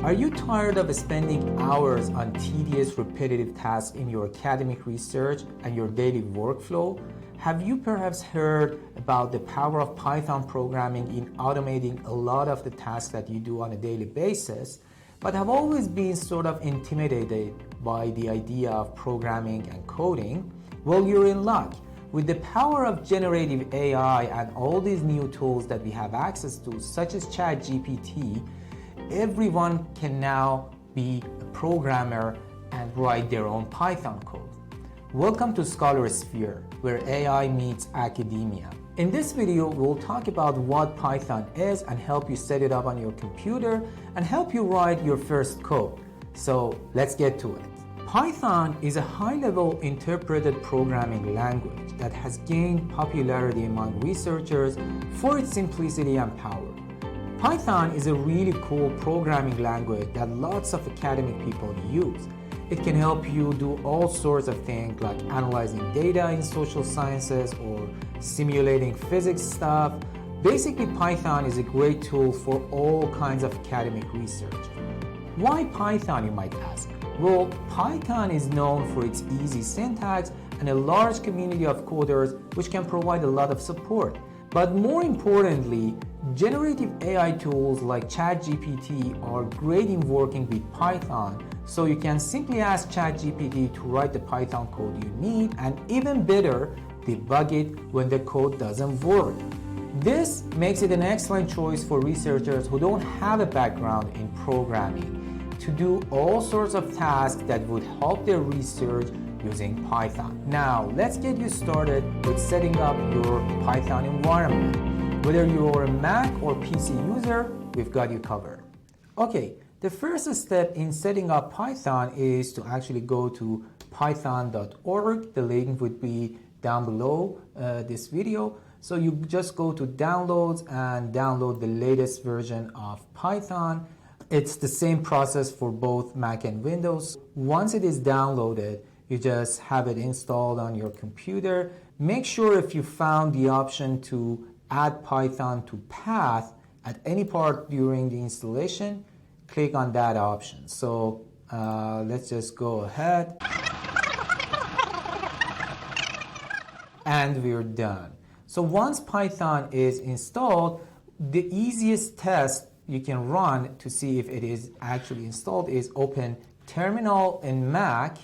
Are you tired of spending hours on tedious, repetitive tasks in your academic research and your daily workflow? Have you perhaps heard about the power of Python programming in automating a lot of the tasks that you do on a daily basis, but have always been sort of intimidated by the idea of programming and coding? Well, you're in luck. With the power of generative AI and all these new tools that we have access to, such as ChatGPT, everyone can now be a programmer and write their own Python code. Welcome to Scholar Sphere, where AI meets academia. In this video, we'll talk about what Python is and help you set it up on your computer and help you write your first code. So let's get to it. Python is a high-level interpreted programming language that has gained popularity among researchers for its simplicity and power. Python is a really cool programming language that lots of academic people use. It can help you do all sorts of things like analyzing data in social sciences or simulating physics stuff. Basically, Python is a great tool for all kinds of academic research. Why Python, you might ask? Well, Python is known for its easy syntax and a large community of coders which can provide a lot of support. But more importantly, generative AI tools like ChatGPT are great in working with Python, so you can simply ask ChatGPT to write the Python code you need, and even better, debug it when the code doesn't work. This makes it an excellent choice for researchers who don't have a background in programming to do all sorts of tasks that would help their research using Python. Now, let's get you started with setting up your Python environment. Whether you're a Mac or PC user, we've got you covered. Okay, the first step in setting up Python is to actually go to python.org. The link would be down below this video. So you just go to downloads and download the latest version of Python. It's the same process for both Mac and Windows. Once it is downloaded, you just have it installed on your computer. Make sure if you found the option to add Python to path at any part during the installation, click on that option. So let's just go ahead. And we're done. So once Python is installed, the easiest test you can run to see if it is actually installed is open Terminal in Mac,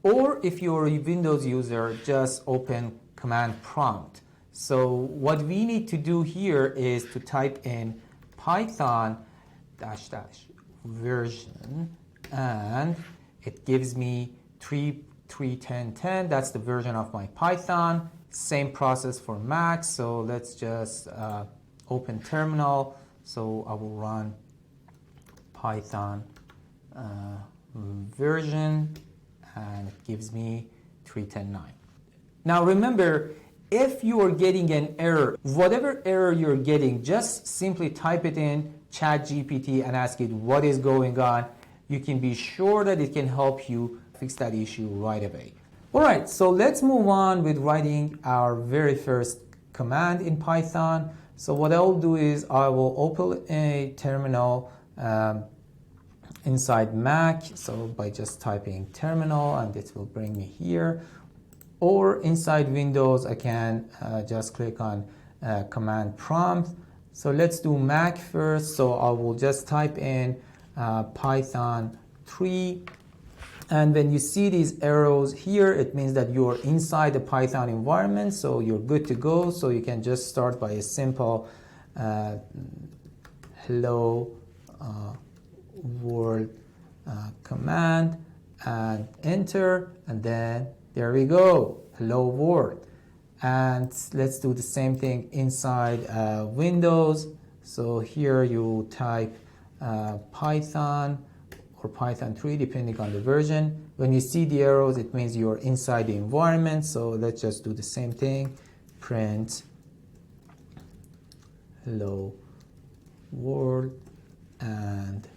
or if you're a Windows user, just open Command Prompt. So what we need to do here is to type in Python -- version, and it gives me 3.3.10.10. That's the version of my Python. Same process for Mac. So let's just open Terminal. So I will run Python version, and it gives me 3.10.9. Now remember, if you are getting an error, whatever error you're getting, just simply type it in ChatGPT and ask it what is going on. You can be sure that it can help you fix that issue right away. All right, so let's move on with writing our very first command in Python. So what I'll do is I will open a terminal inside Mac, so by just typing terminal, and it will bring me here. Or inside Windows, I can just click on Command Prompt. So let's do Mac first. So I will just type in Python 3. And when you see these arrows here, it means that you're inside the Python environment, so you're good to go. So you can just start by a simple hello world command and enter, and then there we go, hello world. And let's do the same thing inside Windows. So here you type Python or Python 3 depending on the version. When you see the arrows, it means you're inside the environment. So let's just do the same thing, print hello world, and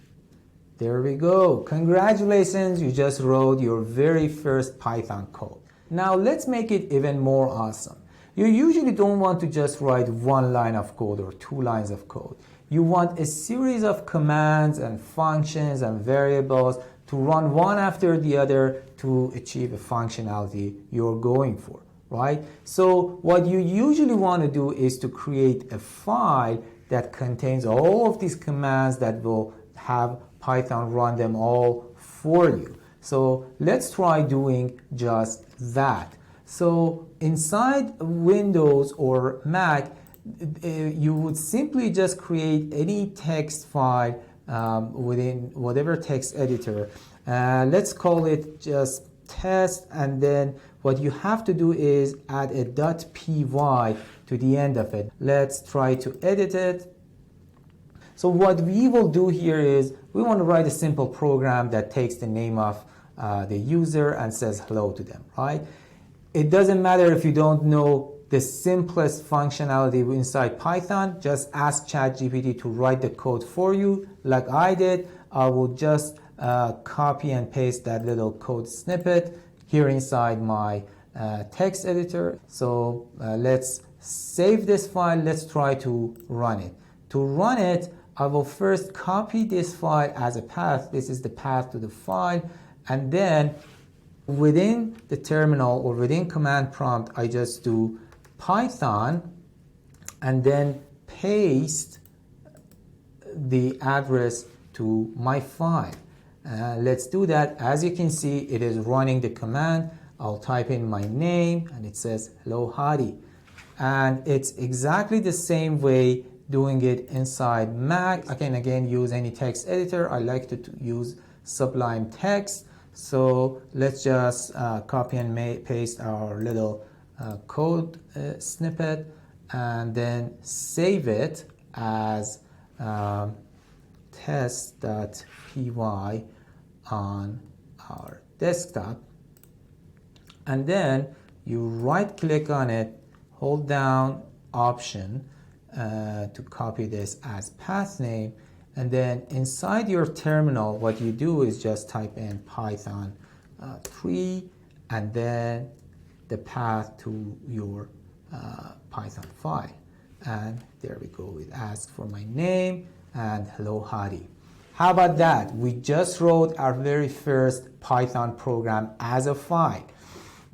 there we go. Congratulations, you just wrote your very first Python code. Now let's make it even more awesome. You usually don't want to just write one line of code or 2 lines of code. You want a series of commands and functions and variables to run one after the other to achieve a functionality you're going for, right? So what you usually want to do is to create a file that contains all of these commands that will have Python run them all for you. So let's try doing just that. So inside Windows or Mac, you would simply just create any text file within whatever text editor. Let's call it just test, and then what you have to do is add a .py to the end of it. Let's try to edit it. So what we will do here is we want to write a simple program that takes the name of the user and says hello to them, right? It doesn't matter if you don't know the simplest functionality inside Python. Just ask ChatGPT to write the code for you like I did. I will just copy and paste that little code snippet here inside my text editor. So let's save this file. Let's try to run it. To run it, I will first copy this file as a path. This is the path to the file. And then within the terminal or within command prompt, I just do Python and then paste the address to my file. Let's do that. As you can see, it is running the command. I'll type in my name and it says hello Hadi. And it's exactly the same way doing it inside Mac. I can again use any text editor. I like to use Sublime Text. So let's just copy and paste our little code snippet and then save it as test.py on our desktop. And then you right click on it, hold down Option to copy this as path name, and then inside your terminal what you do is just type in Python 3 and then the path to your Python file, and there we go. It asks for my name and hello Hadi. How about that? We just wrote our very first Python program as a file.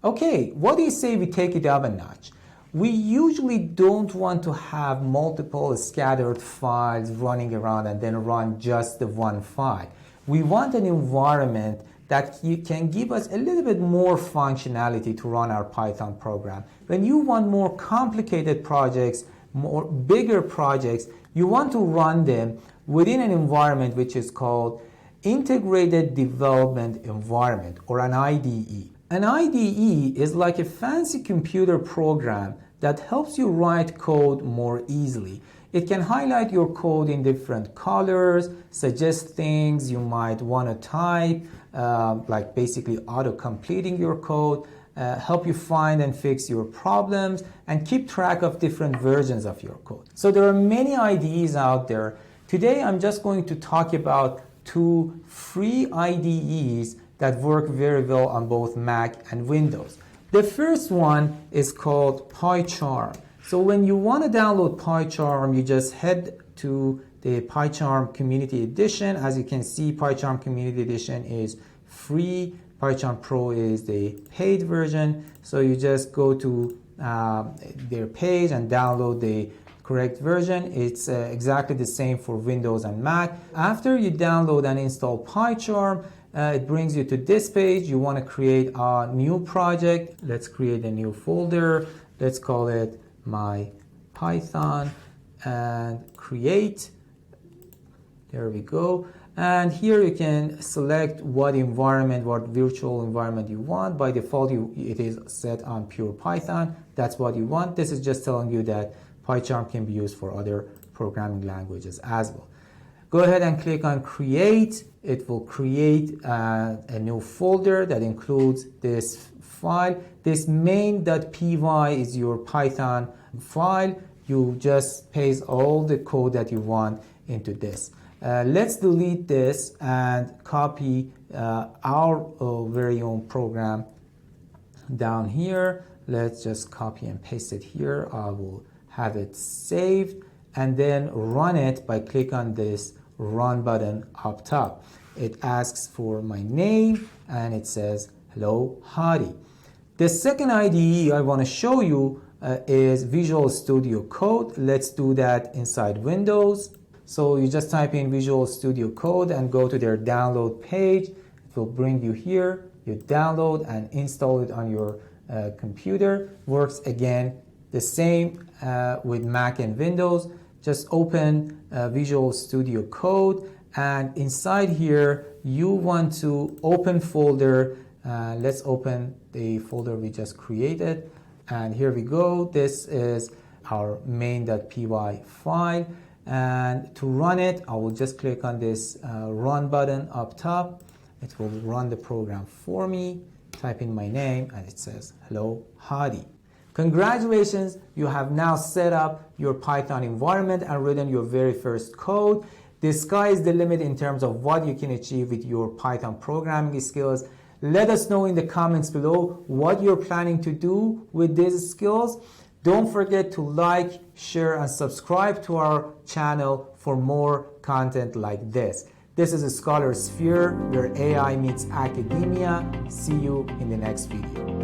Okay, what do you say we take it up a notch? We usually don't want to have multiple scattered files running around and then run just the one file. We want an environment that can give us a little bit more functionality to run our Python program. When you want more complicated projects, more bigger projects, you want to run them within an environment which is called Integrated Development Environment, or an IDE. An IDE is like a fancy computer program that helps you write code more easily. It can highlight your code in different colors, suggest things you might want to type, like basically auto-completing your code, help you find and fix your problems, and keep track of different versions of your code. So there are many IDEs out there. Today I'm just going to talk about 2 free IDEs that work very well on both Mac and Windows. The first one is called PyCharm. So when you want to download PyCharm, you just head to the PyCharm Community Edition. As you can see, PyCharm Community Edition is free. PyCharm Pro is the paid version. So you just go to their page and download the correct version. It's exactly the same for Windows and Mac. After you download and install PyCharm, it brings you to this page. You want to create a new project. Let's create a new folder. Let's call it my Python and create. There we go. And here you can select what environment, what virtual environment you want. By default, it is set on pure Python. That's what you want. This is just telling you that PyCharm can be used for other programming languages as well. Go ahead and click on create. It will create a new folder that includes this file. This main.py is your Python file. You just paste all the code that you want into this. Let's delete this and copy our very own program down here. Let's just copy and paste it here. I will have it saved and then run it by click on this run button up top. It asks for my name and it says hello Hadi. The second IDE I want to show you is Visual Studio Code. Let's do that inside Windows. So you just type in Visual Studio Code and go to their download page. It will bring you here. You download and install it on your computer. Works again the same with Mac and Windows. Just open Visual Studio Code, and inside here you want to open folder. Let's open the folder we just created, and here we go. This is our main.py file, and to run it I will just click on this run button up top. It will run the program for me. Type in my name and it says hello Hadi. Congratulations, you have now set up your Python environment and written your very first code. The sky is the limit in terms of what you can achieve with your Python programming skills. Let us know in the comments below what you're planning to do with these skills. Don't forget to like, share, and subscribe to our channel for more content like this. This is a Scholar Sphere where AI meets academia. See you in the next video.